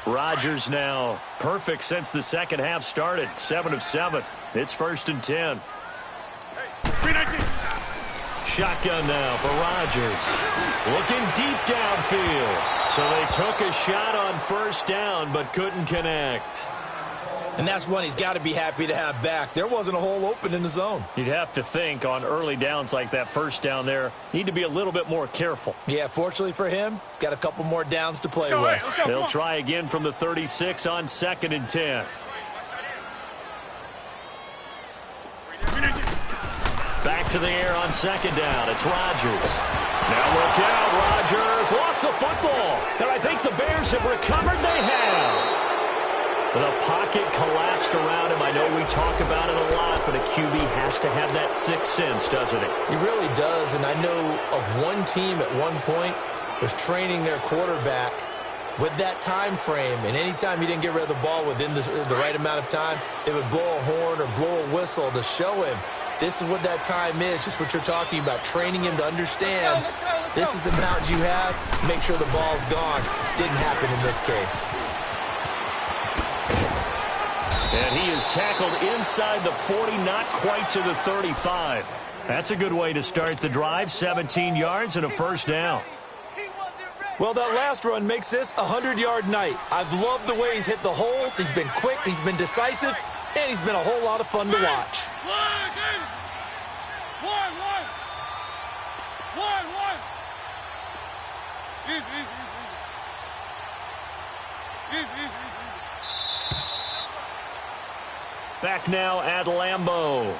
Rodgers now perfect since the second half started. 7 of 7. It's 1st and 10. Shotgun now for Rodgers. Looking deep downfield. So they took a shot on 1st down but couldn't connect. And that's one he's got to be happy to have back. There wasn't a hole open in the zone. You'd have to think on early downs like that 1st down there, need to be a little bit more careful. Yeah, fortunately for him, got a couple more downs to play with. They'll try again from the 36 on 2nd and 10. Back to the air on 2nd down. It's Rodgers. Now look out, Rodgers lost the football. And I think the Bears have recovered. They have. The pocket collapsed around him. I know we talk about it a lot, but a QB has to have that sixth sense, doesn't it? He really does, and I know of one team at one point was training their quarterback with that time frame, and anytime he didn't get rid of the ball within the right amount of time, they would blow a horn or blow a whistle to show him this is what that time is, just what you're talking about, training him to understand this is the amount you have, make sure the ball's gone. Didn't happen in this case. And he is tackled inside the 40, not quite to the 35. That's a good way to start the drive, 17 yards and a 1st down. Well, that last run makes this a 100-yard night. I've loved the way he's hit the holes. He's been quick, he's been decisive, and he's been a whole lot of fun to watch. Back now at Lambeau.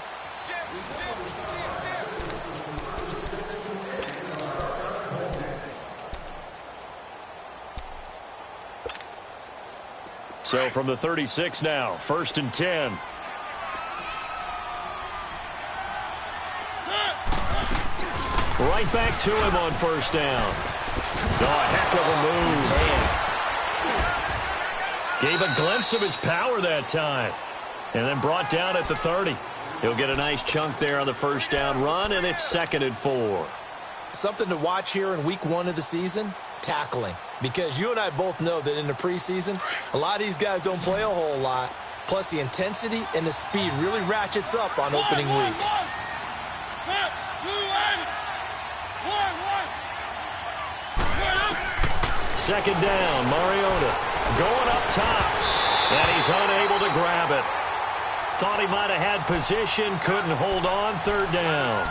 So from the 36 now, 1st and 10. Right back to him on first down. Oh, a heck of a move. Man. Gave a glimpse of his power that time. And then brought down at the 30. He'll get a nice chunk there on the first down run, and it's 2nd and 4. Something to watch here in week 1 of the season, tackling. Because you and I both know that in the preseason, a lot of these guys don't play a whole lot. Plus, the intensity and the speed really ratchets up on opening week. Second down, Mariota going up top, and he's unable to grab it. Thought he might have had position, couldn't hold on, 3rd down.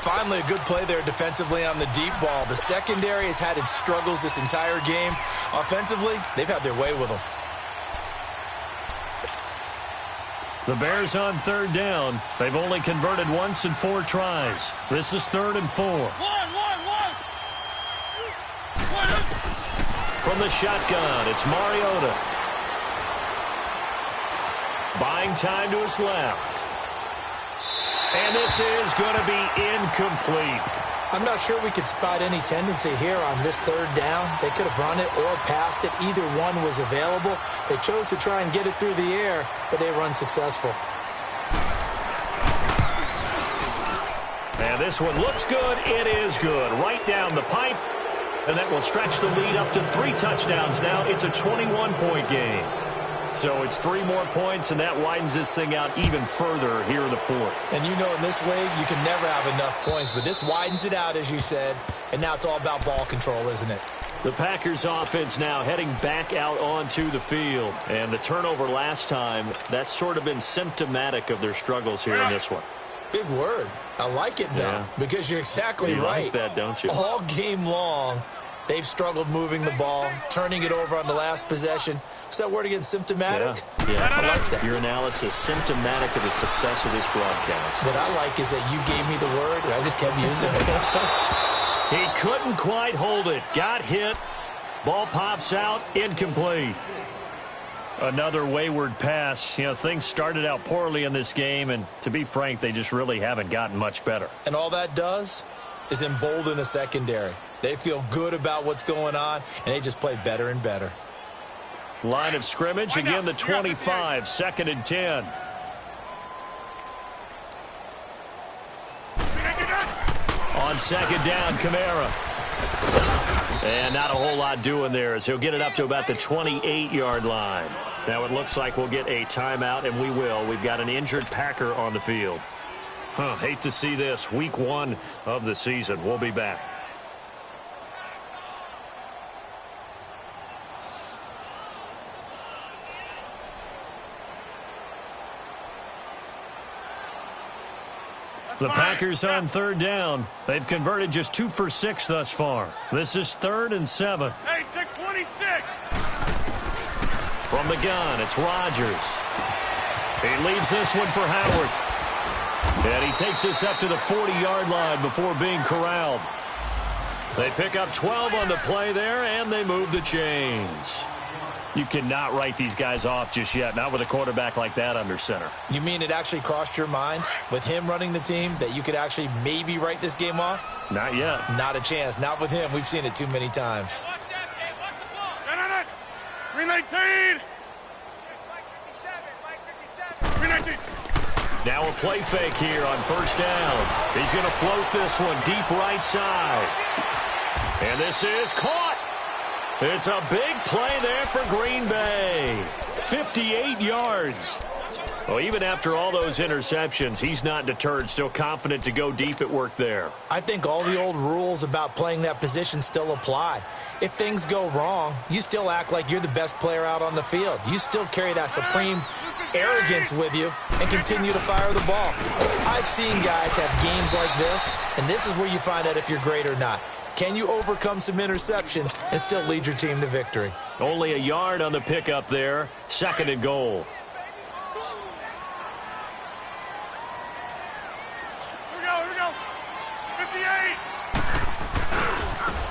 Finally, a good play there defensively on the deep ball. The secondary has had its struggles this entire game. Offensively, they've had their way with them. The Bears on 3rd down. They've only converted once in 4 tries. This is 3rd and 4. From the shotgun, it's Mariota. Buying time to his left. And this is going to be incomplete. I'm not sure we could spot any tendency here on this 3rd down. They could have run it or passed it. Either one was available. They chose to try and get it through the air, but they were unsuccessful. And this one looks good. It is good. Right down the pipe. And that will stretch the lead up to 3 touchdowns now. It's a 21-point game. So it's 3 more points, and that widens this thing out even further here in the 4th. And you know in this league, you can never have enough points, but this widens it out, as you said, and now it's all about ball control, isn't it? The Packers offense now heading back out onto the field. And the turnover last time, that's sort of been symptomatic of their struggles here in this one. Big word. I like it, though, because you're exactly right. You like that, don't you? All game long, they've struggled moving the ball, turning it over on the last possession. Is that word again, symptomatic? Yeah. I like that. Your analysis, symptomatic of the success of this broadcast. What I like is that you gave me the word, and I just kept using it. He couldn't quite hold it. Got hit. Ball pops out. Incomplete. Another wayward pass. You know, things started out poorly in this game, and to be frank, they just really haven't gotten much better. And all that does is embolden a secondary. They feel good about what's going on, and they just play better and better. Line of scrimmage, again the 25, 2nd and 10. On 2nd down, Kamara. And not a whole lot doing there as he'll get it up to about the 28-yard line. Now it looks like we'll get a timeout, and we will. We've got an injured Packer on the field. Hate to see this. Week 1 of the season. We'll be back. The Packers on 3rd down. They've converted just 2 for 6 thus far. This is 3rd and 7. Hey, take 26. From the gun, it's Rodgers. He leaves this one for Howard. And he takes this up to the 40-yard line before being corralled. They pick up 12 on the play there, and they move the chains. You cannot write these guys off just yet, not with a quarterback like that under center. You mean it actually crossed your mind with him running the team that you could actually maybe write this game off? Not yet. Not a chance. Not with him. We've seen it too many times. Watch that, Dave. Watch the ball. 319. 319. Now a play fake here on 1st down. He's going to float this one deep right side. And this is caught. It's a big play there for Green Bay. 58 yards. Well, even after all those interceptions, he's not deterred, still confident to go deep at work there. I think all the old rules about playing that position still apply. If things go wrong, you still act like you're the best player out on the field. You still carry that supreme arrogance with you and continue to fire the ball. I've seen guys have games like this, and this is where you find out if you're great or not. Can you overcome some interceptions and still lead your team to victory? Only a yard on the pickup there. 2nd and goal. Here we go. 58.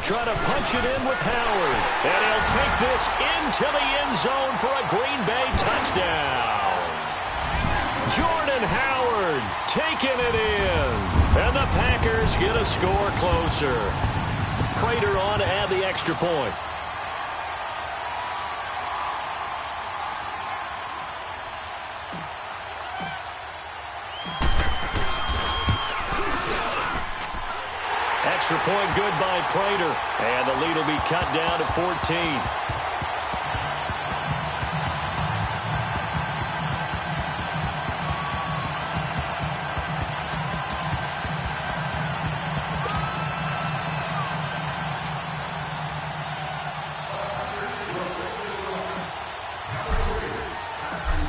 Trying to punch it in with Howard. And he'll take this into the end zone for a Green Bay touchdown. Jordan Howard taking it in. And the Packers get a score closer. Prater on to add the extra point. Extra point good by Prater. And the lead will be cut down to 14.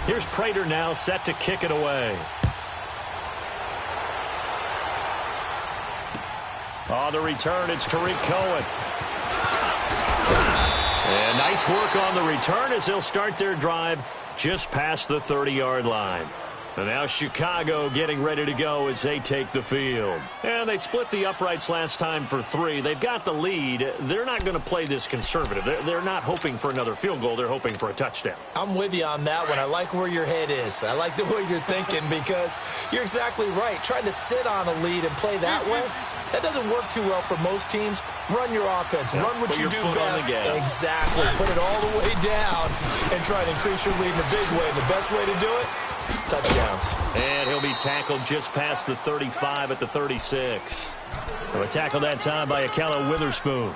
Here's Prater now set to kick it away. On the return, it's Tariq Cohen. And nice work on the return as they'll start their drive just past the 30-yard line. And now Chicago getting ready to go as they take the field. And they split the uprights last time for 3. They've got the lead. They're not going to play this conservative. They're not hoping for another field goal. They're hoping for a touchdown. I'm with you on that one. I like where your head is. I like the way you're thinking because you're exactly right. Trying to sit on a lead and play that way, that doesn't work too well for most teams. Run your offense. Run what you do best. Exactly. Put it all the way down and try to increase your lead in a big way. And the best way to do it, touchdowns. And he'll be tackled just past the 35 at the 36. A tackle that time by Akello Witherspoon.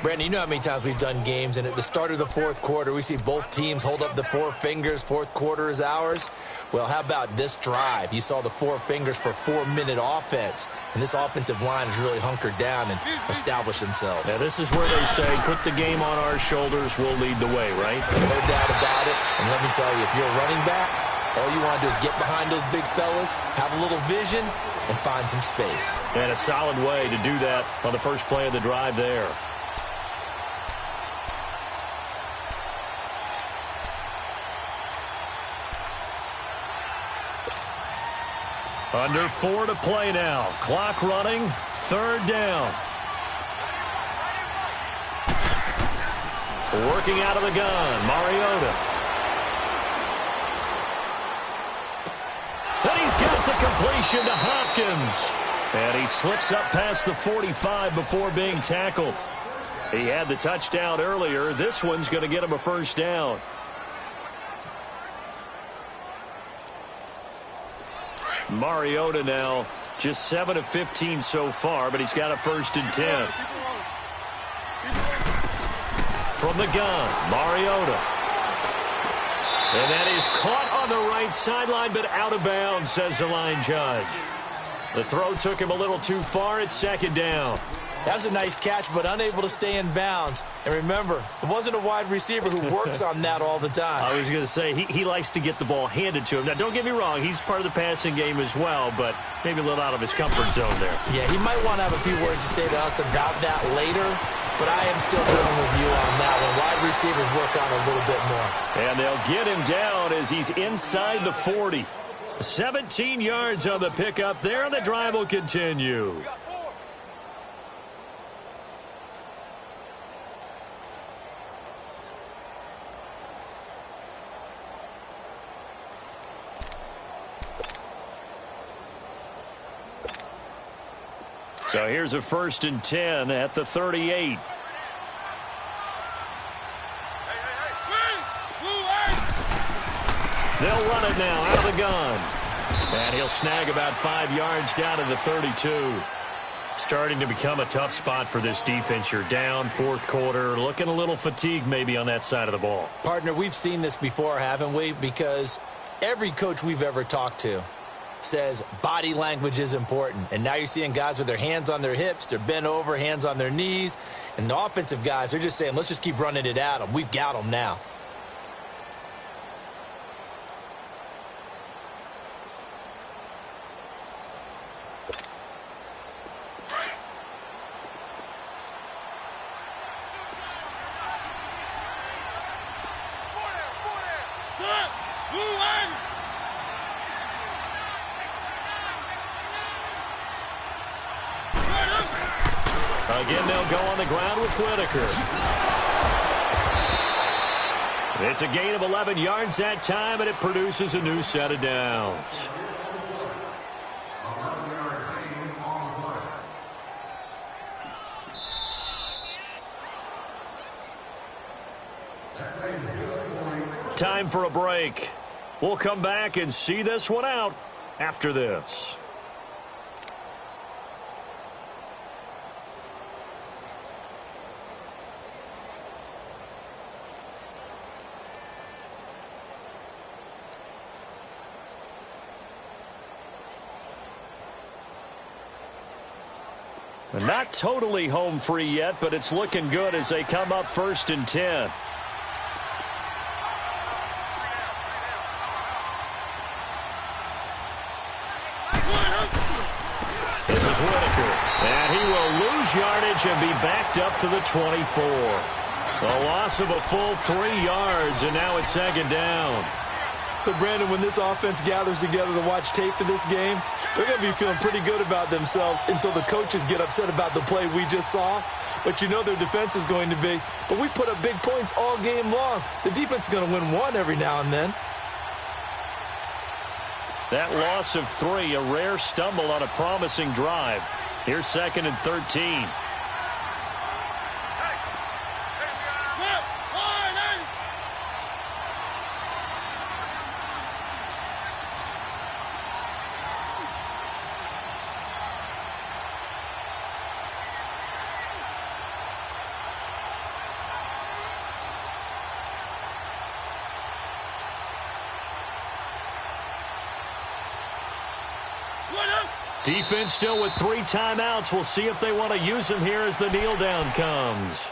Brandon, you know how many times we've done games, and at the start of the fourth quarter, we see both teams hold up the 4 fingers. Fourth quarter is ours. Well, how about this drive? You saw the 4 fingers for 4-minute offense, and this offensive line has really hunkered down and established themselves. Now, this is where they say, put the game on our shoulders, we'll lead the way, right? No doubt about it. And let me tell you, if you're a running back, all you want to do is get behind those big fellas, have a little vision, and find some space. And a solid way to do that on the first play of the drive there. Under 4 to play now. Clock running. 3rd down. Working out of the gun. Mariota. And he's got the completion to Hopkins. And he slips up past the 45 before being tackled. He had the touchdown earlier. This one's going to get him a first down. Mariota now just 7 of 15 so far, but he's got a 1st and 10. From the gun, Mariota. And that is caught on the right sideline, but out of bounds, says the line judge. The throw took him a little too far. It's 2nd down. That was a nice catch, but unable to stay in bounds. And remember, it wasn't a wide receiver who works on that all the time. I was going to say, he likes to get the ball handed to him. Now, don't get me wrong, he's part of the passing game as well, but maybe a little out of his comfort zone there. Yeah, he might want to have a few words to say to us about that later, but I am still going with you on that one. Wide receivers work on a little bit more. And they'll get him down as he's inside the 40. 17 yards on the pickup there, and the drive will continue. So here's a 1st and 10 at the 38. They'll run it now out of the gun. And he'll snag about 5 yards down to the 32. Starting to become a tough spot for this defense. You're down 4th quarter, looking a little fatigued maybe on that side of the ball. Partner, we've seen this before, haven't we? Because every coach we've ever talked to says body language is important. And now you're seeing guys with their hands on their hips, they're bent over, hands on their knees. And the offensive guys, they're just saying, let's just keep running it at them. We've got them now. Again, they'll go on the ground with Whitaker. It's a gain of 11 yards that time, and it produces a new set of downs. Time for a break. We'll come back and see this one out after this. Not totally home free yet, but it's looking good as they come up 1st and 10. This is Whitaker, and he will lose yardage and be backed up to the 24. A loss of a full 3 yards, and now it's 2nd down. So, Brandon, when this offense gathers together to watch tape for this game, they're going to be feeling pretty good about themselves until the coaches get upset about the play we just saw. But you know their defense is going to be. But we put up big points all game long. The defense is going to win one every now and then. That loss of 3, a rare stumble on a promising drive. Here's 2nd and 13. Defense still with 3 timeouts. We'll see if they want to use them here as the kneel down comes.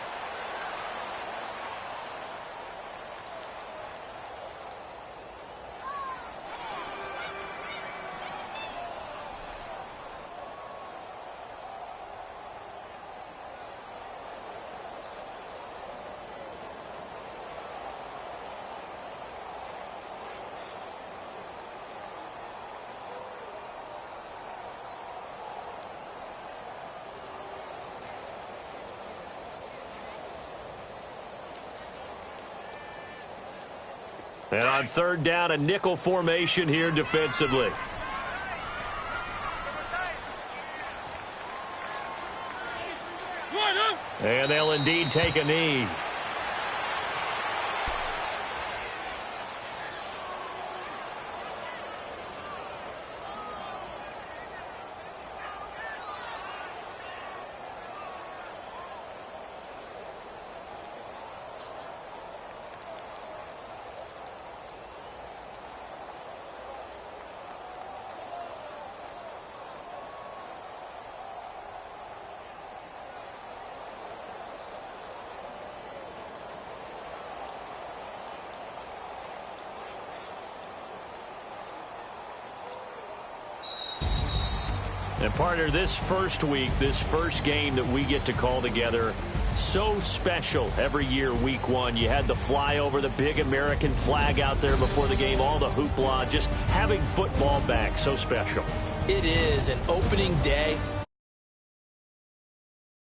And on 3rd down, a nickel formation here defensively. And they'll indeed take a knee. And partner, this first week, this first game that we get to call together, so special every year, week 1. You had the flyover, the big American flag out there before the game, all the hoopla, just having football back, so special. It is an opening day